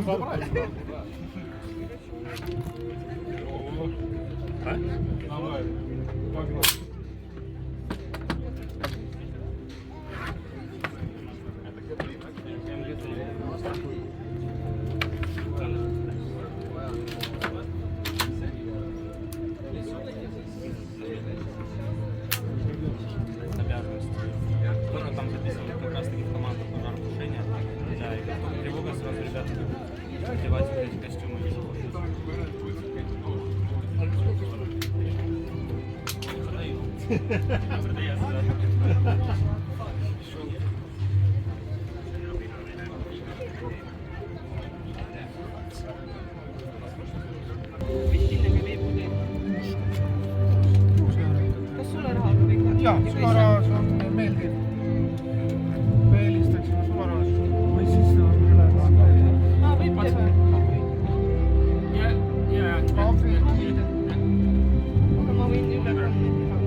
забрать. Давай, погнали. Там записано как раз таки в команду пожаротушения. Да, и как только тревога, сразу ребята одеваются в эти костюмы и продается, да. Kas sulle rahaga või ka? Jaa, sularahas on meeldiv. Me eelistaksime sularahas või siis üle Võib teha. kahvi. Aga ma võin üle kanni teha.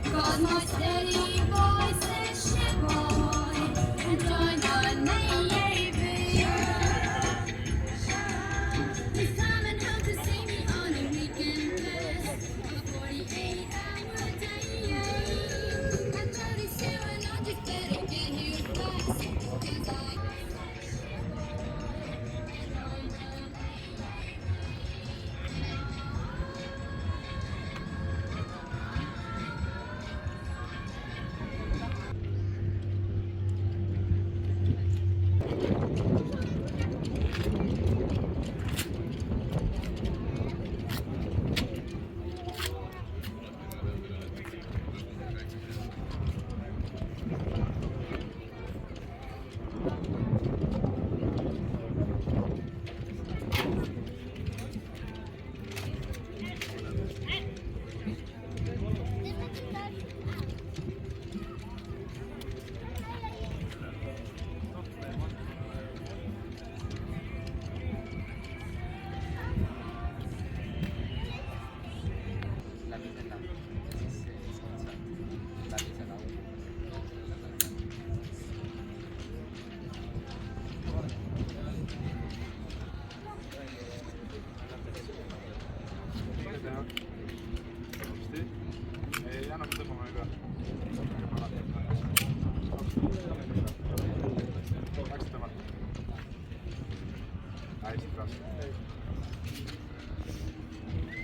God, my steady voice says shit boy, and join the Navy. He's coming home to see me on a weekend bus, a 48-hour day. I'm 37, I just better get here fast, 'cause I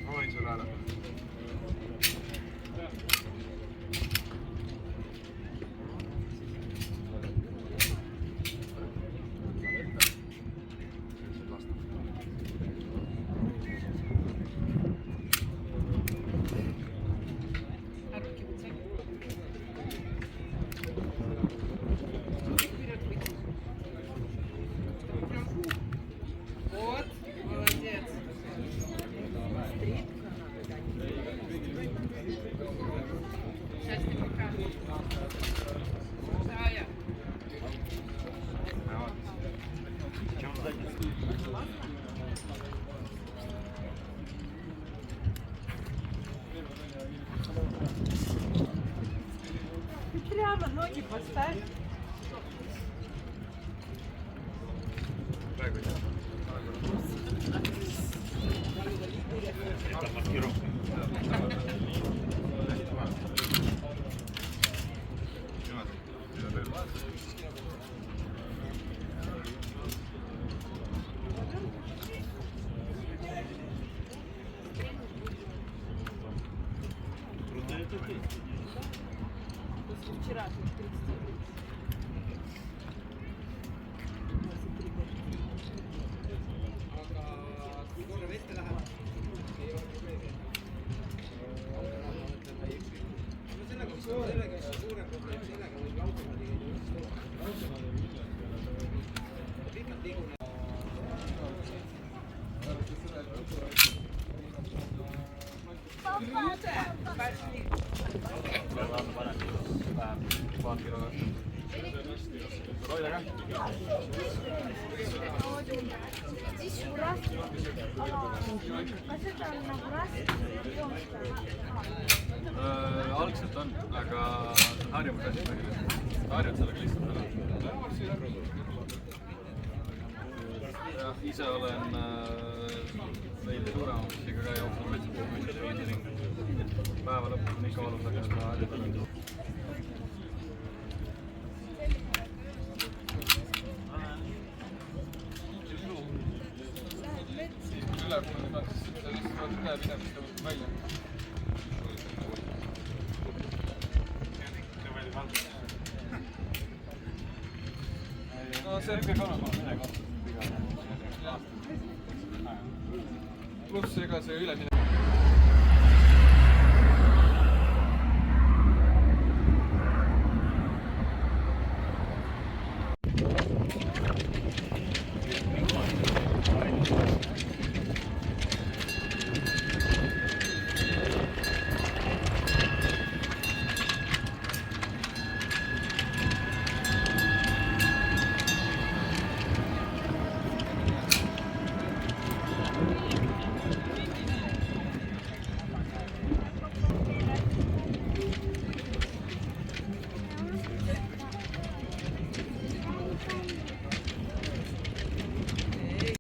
Ma võin sulle hääletada. Мама ноги поставь. После вчера 30. Пошли. Здесь ураз. Kas seda on nagu raske joostada? Algselt on, aga see on harjumuse asi põhiliselt. Harjud sellega lihtsalt ära. Jah, ise olen veidi suurema bussiga ka jooksnud metsapuumiselt ringi. Päeva lõpus on ikka valus, aga seda harjud ära. No see on kõik olemas. Pluss ega see ülemine